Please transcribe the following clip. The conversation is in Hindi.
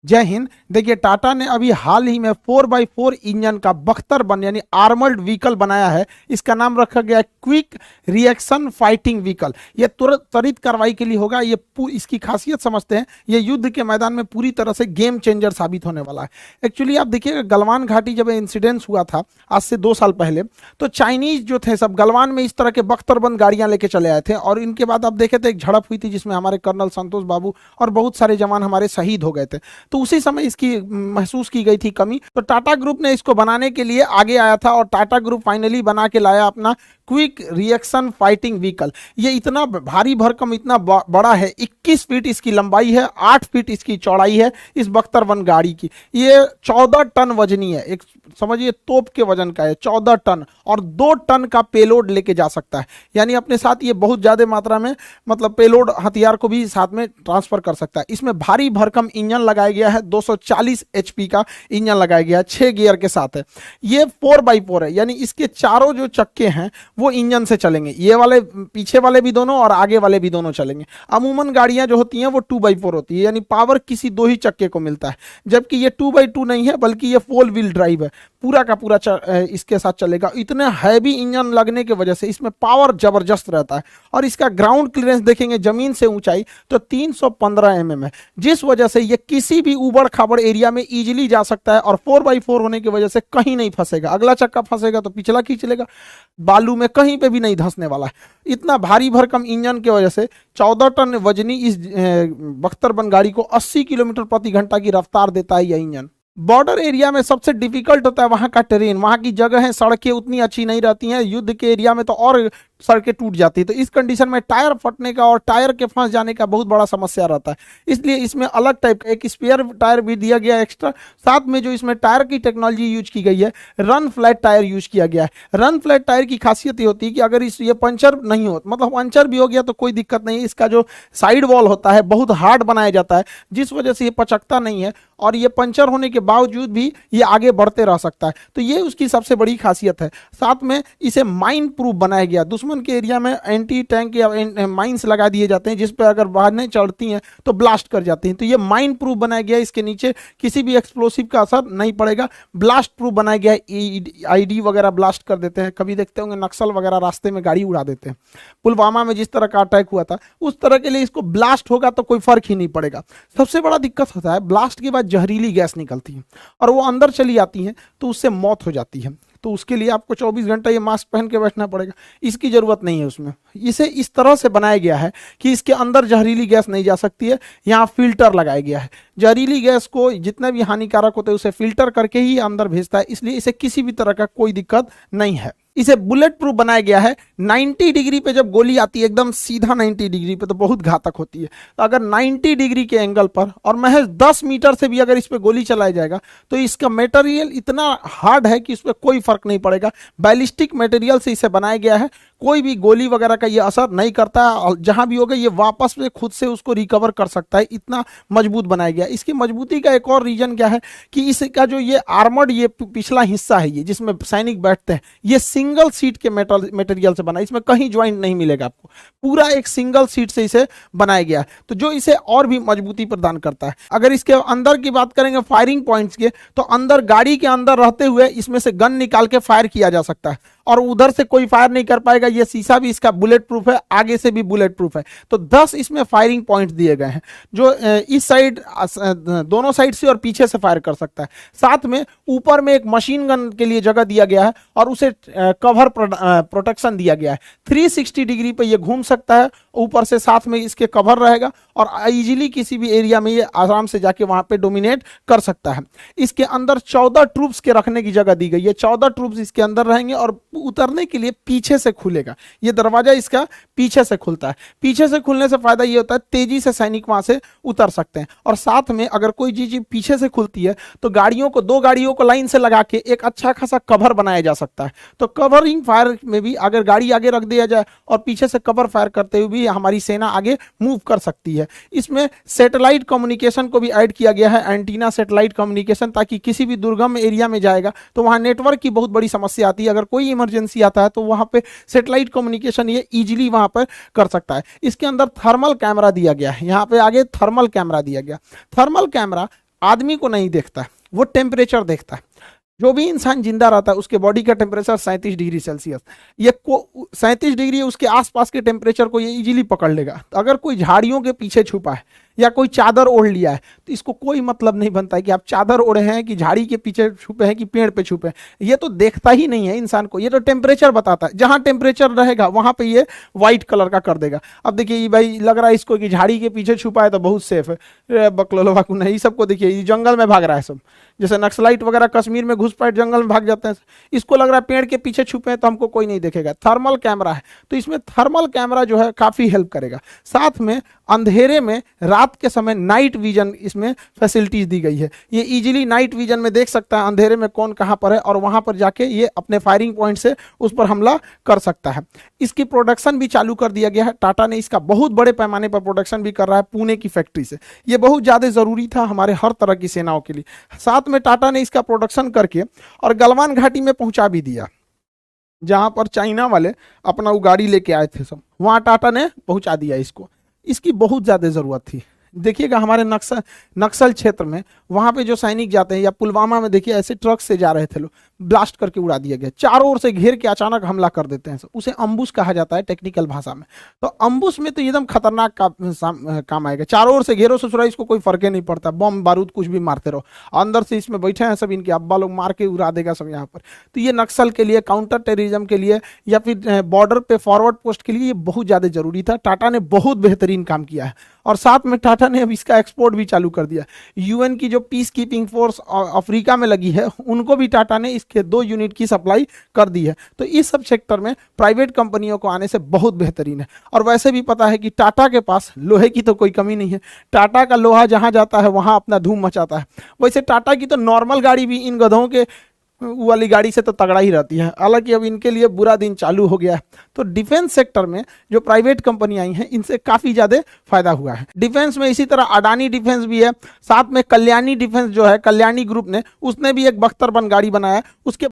जय हिंद। देखिए, टाटा ने अभी हाल ही में 4x4 इंजन का बख्तर बन यानी आर्मर्ड व्हीकल बनाया है। इसका नाम रखा गया है क्विक रिएक्शन फाइटिंग व्हीकल। ये तुरंत त्वरित कार्रवाई के लिए होगा। इसकी खासियत समझते हैं, ये युद्ध के मैदान में पूरी तरह से गेम चेंजर साबित होने वाला है। एक्चुअली आप देखिएगा, गलवान घाटी जब इंसिडेंस हुआ था आज से 2 साल पहले, तो चाइनीज जो थे सब गलवान में इस तरह के बख्तरबंद गाड़ियां लेके चले आए थे, और इनके बाद आप देखे थे एक झड़प हुई थी जिसमें हमारे कर्नल संतोष बाबू और बहुत सारे जवान हमारे शहीद हो गए थे। तो उसी समय इसकी महसूस की गई थी कमी, तो टाटा ग्रुप ने इसको बनाने के लिए आगे आया था, और टाटा ग्रुप फाइनली बना के लाया अपना क्विक रिएक्शन फाइटिंग व्हीकल। ये इतना भारी भरकम, इतना बड़ा है, 21 फीट इसकी लंबाई है, 8 फीट इसकी चौड़ाई है इस बख्तरबंद गाड़ी की। ये 14 टन वजनी है, एक समझिए तोप के वजन का है 14 टन, और 2 टन का पेलोड लेके जा सकता है। यानी अपने साथ ये बहुत ज्यादा मात्रा में मतलब पेलोड हथियार को भी साथ में ट्रांसफर कर सकता है। इसमें भारी भरकम इंजन लगाया गया है, 240 एचपी का इंजन लगाया गया है, 6 गियर के साथ है। ये 4x4 है, यानी इसके चारों जो चक्के हैं वो इंजन से चलेंगे। ये वाले पीछे वाले भी दोनों और आगे वाले भी दोनों चलेंगे। अमूमन गाड़ियां जो होती हैं वो 2x4 होती है, यानी पावर किसी 2 ही चक्के को मिलता है, जबकि ये 2x2 नहीं है, बल्कि ये 4 व्हील ड्राइव है। पूरा का पूरा इसके साथ चलेगा। इतने हैवी इंजन लगने की वजह से इसमें पावर जबरदस्त रहता है, और इसका ग्राउंड क्लियरेंस देखेंगे जमीन से ऊंचाई तो 315 mm है, जिस वजह से ये किसी भी उबड़ खाबड़ एरिया में इजीली जा सकता है, और 4x4 होने की वजह से कहीं नहीं फंसेगा। अगला चक्का फंसेगा तो पिछला खींच लेगा, बालू में कहीं पे भी नहीं धंसने वाला है। इतना भारी भरकम इंजन की वजह से 14 टन वजनी इस बख्तरबंद गाड़ी को 80 किलोमीटर प्रति घंटा की रफ्तार देता है यह इंजन। बॉर्डर एरिया में सबसे डिफिकल्ट होता है वहां का टेरेन, वहां की जगह है, सड़कें उतनी अच्छी नहीं रहती हैं। युद्ध के एरिया में तो और सड़कें टूट जाती है, तो इस कंडीशन में टायर फटने का और टायर के फंस जाने का बहुत बड़ा समस्या रहता है। इसलिए इसमें अलग टाइप का एक स्पेयर टायर भी दिया गया है एक्स्ट्रा। साथ में जो इसमें टायर की टेक्नोलॉजी यूज की गई है, रन फ्लैट टायर यूज किया गया है। रन फ्लैट टायर की खासियत ये होती है कि अगर ये पंचर नहीं हो, मतलब पंचर भी हो गया तो कोई दिक्कत नहीं है। इसका जो साइड वॉल होता है बहुत हार्ड बनाया जाता है, जिस वजह से ये पचकता नहीं है, और ये पंचर होने के बावजूद भी ये आगे बढ़ते रह सकता है। तो ये उसकी सबसे बड़ी खासियत है। साथ में इसे माइन प्रूफ बनाया गया। दुश्मन के एरिया में एंटी टैंक या माइंस लगा दिए जाते हैं, जिस पर अगर वाहनें चढ़ती हैं तो ब्लास्ट कर जाती हैं। तो ये माइन प्रूफ बनाया गया है, इसके नीचे किसी भी एक्सप्लोसिव का असर नहीं पड़ेगा। ब्लास्ट प्रूफ बनाया गया है, आईडी वगैरह ब्लास्ट कर देते हैं। कभी देखते होंगे नक्सल वगैरह रास्ते में गाड़ी उड़ा देते हैं, पुलवामा में जिस तरह का अटैक हुआ था उस तरह के लिए इसको ब्लास्ट होगा तो कोई फर्क ही नहीं पड़ेगा। सबसे बड़ा दिक्कत होता है ब्लास्ट के बाद जहरीली गैस निकलती है और वो अंदर चली आती है, तो उससे मौत हो जाती है। तो उसके लिए आपको 24 घंटा ये मास्क पहन के बैठना पड़ेगा। इसकी जरूरत नहीं है उसमें। इसे इस तरह से बनाया गया है कि इसके अंदर जहरीली गैस नहीं जा सकती है। यहाँ फिल्टर लगाया गया है, जहरीली गैस को जितना भी हानिकारक होता है उसे फिल्टर करके ही अंदर भेजता है, इसलिए इसे किसी भी तरह का कोई दिक्कत नहीं है। इसे बुलेट प्रूफ बनाया गया है। 90 डिग्री पे जब गोली आती है एकदम सीधा 90 डिग्री पे, तो बहुत घातक होती है। तो अगर 90 डिग्री के एंगल पर और महज 10 मीटर से भी अगर इस पे गोली चलाया जाएगा तो इसका मटेरियल इतना हार्ड है कि इस पर कोई फर्क नहीं पड़ेगा। बैलिस्टिक मटेरियल से इसे बनाया गया है, कोई भी गोली वगैरह का ये असर नहीं करता है, और जहां भी होगा ये वापस में खुद से उसको रिकवर कर सकता है। इतना मजबूत बनाया गया। इसकी मजबूती का एक और रीजन क्या है कि इसका जो ये आर्मर्ड ये पिछला हिस्सा है, ये जिसमें सैनिक बैठते हैं, ये सिंगल सीट के मटेरियल से बना, इसमें कहीं ज्वाइंट नहीं मिलेगा आपको, पूरा एक सिंगल सीट से इसे बनाया गया है, तो जो इसे और भी मजबूती प्रदान करता है। अगर इसके अंदर की बात करेंगे फायरिंग पॉइंट्स के, तो अंदर गाड़ी के अंदर रहते हुए इसमें से गन निकाल के फायर किया जा सकता है, और उधर से कोई फायर नहीं कर पाएगा। ये शीशा भी इसका बुलेट प्रूफ है, आगे से भी बुलेट प्रूफ है। तो 10 इसमें फायरिंग पॉइंट दिए गए हैं, जो इस साइड दोनों साइड से और पीछे से फायर कर सकता है। साथ में ऊपर में एक मशीन गन के लिए जगह दिया गया है, और उसे कवर प्रोटेक्शन दिया गया है। 360 डिग्री पे ये घूम सकता है ऊपर से, साथ में इसके कवर रहेगा, और इजीली किसी भी एरिया में ये आराम से जाके वहां पे डोमिनेट कर सकता है। इसके अंदर 14 ट्रूप्स के रखने की जगह दी गई है। 14 ट्रूप्स इसके अंदर रहेंगे, और उतरने के लिए पीछे से खुलेगा। ये दरवाजा इसका पीछे से खुलता है। पीछे से खुलने से फायदा ये होता है तेजी से सैनिक वहां से उतर सकते हैं। और साथ में अगर कोई चीज पीछे से खुलती है तो दो गाड़ियों को लाइन से लगा के एक अच्छा खासा कवर बनाया जा सकता है। तो कवरिंग फायर में भी अगर गाड़ी आगे रख दिया जाए और पीछे से कवर फायर करते हुए भी हमारी सेना आगे मूव कर सकती है। इसमें सैटेलाइट कम्युनिकेशन को भी ऐड किया गया है, एंटीना सैटेलाइट कम्युनिकेशन, ताकि किसी भी दुर्गम एरिया में जाएगा तो वहां नेटवर्क की बहुत बड़ी समस्या आती है। अगर कोई इमरजेंसी आता है तो वहां पे सैटेलाइट कम्युनिकेशन ये इजीली वहां पर कर सकता है। इसके अंदर थर्मल कैमरा दिया गया है, यहाँ पे आगे थर्मल कैमरा दिया गया। थर्मल कैमरा आदमी को नहीं देखता है, वो टेम्परेचर देखता है। जो भी इंसान जिंदा रहता है उसके बॉडी का टेम्परेचर 37 डिग्री सेल्सियस, ये 37 डिग्री उसके आसपास के टेम्परेचर को ये इजीली पकड़ लेगा। तो अगर कोई झाड़ियों के पीछे छुपा है या कोई चादर ओढ़ लिया है तो इसको कोई मतलब नहीं बनता है कि आप चादर ओढ़े हैं कि झाड़ी के पीछे छुपे हैं कि पेड़ पे छुपे हैं, ये तो देखता ही नहीं है इंसान को। ये तो टेम्परेचर बताता है, जहां टेम्परेचर रहेगा वहां पे ये व्हाइट कलर का कर देगा। अब देखिए ये भाई लग रहा है इसको कि झाड़ी के पीछे छुपा है तो बहुत सेफ है, बकलोलवा को नहीं, सबको देखिए ये जंगल में भाग रहा है सब, जैसे नक्सलाइट वगैरह कश्मीर में घुसपैठ जंगल में भाग जाते हैं, इसको लग रहा है पेड़ के पीछे छुपे हैं तो हमको कोई नहीं देखेगा। थर्मल कैमरा है तो इसमें थर्मल कैमरा जो है काफी हेल्प करेगा। साथ में अंधेरे में रात के समय नाइट विजन इसमें फैसिलिटीज दी गई है, ये इजीली नाइट विजन में देख सकता है अंधेरे में कौन कहां पर है और वहां पर जाके ये अपने फायरिंग पॉइंट से उस पर हमला कर सकता है। इसकी प्रोडक्शन भी चालू कर दिया गया है, टाटा ने इसका बहुत बड़े पैमाने पर प्रोडक्शन भी कर रहा है पुणे की फैक्ट्री से। ये बहुत ज्यादा जरूरी था हमारे हर तरह की सेनाओं के लिए। साथ में टाटा ने इसका प्रोडक्शन करके और गलवान घाटी में पहुंचा भी दिया, जहां पर चाइना वाले अपना वो गाड़ी लेके आए थे सब, वहां टाटा ने पहुंचा दिया इसको। इसकी बहुत ज्यादा जरूरत थी। देखिएगा हमारे नक्सल क्षेत्र में वहां पे जो सैनिक जाते हैं, या पुलवामा में देखिए ऐसे ट्रक से जा रहे थे लोग, ब्लास्ट करके उड़ा दिया गया, चारों ओर से घेर के अचानक हमला कर देते हैं, उसे अम्बुश कहा जाता है टेक्निकल भाषा में। तो अम्बुश में तो एकदम खतरनाक काम आएगा, चारों ओर से घेरो ससुरा, इसको कोई फर्क नहीं पड़ता, बम बारूद कुछ भी मारते रहो, अंदर से इसमें बैठे हैं सब इनके अब्बा लोग, मार के उड़ा देगा सब यहाँ पर। तो ये नक्सल के लिए, काउंटर टेररिज्म के लिए या फिर बॉर्डर पे फॉरवर्ड पोस्ट के लिए ये बहुत ज्यादा जरूरी था। टाटा ने बहुत बेहतरीन काम किया है और साथ में टाटा ने अब इसका एक्सपोर्ट भी चालू कर दिया। यूएन की जो पीस कीपिंग फोर्स अफ्रीका में लगी है उनको भी टाटा ने इसके 2 यूनिट की सप्लाई कर दी है। तो इस सब सेक्टर में प्राइवेट कंपनियों को आने से बहुत बेहतरीन है। और वैसे भी पता है कि टाटा के पास लोहे की तो कोई कमी नहीं है, टाटा का लोहा जहां जाता है वहां अपना धूम मचाता है। वैसे टाटा की तो नॉर्मल गाड़ी भी इन गधों के वाली गाड़ी से तो तगड़ा ही रहती है। हालांकि अब इनके लिए बुरा दिन चालू हो गया है। तो डिफेंस सेक्टर में जो प्राइवेट कंपनी आई हैं इनसे काफी ज्यादा फायदा हुआ है। डिफेंस में इसी तरह अडानी डिफेंस भी है, साथ में कल्याणी डिफेंस जो है, कल्याणी ग्रुप ने, उसने भी एक बख्तर बन गाड़ी बनाया। उसके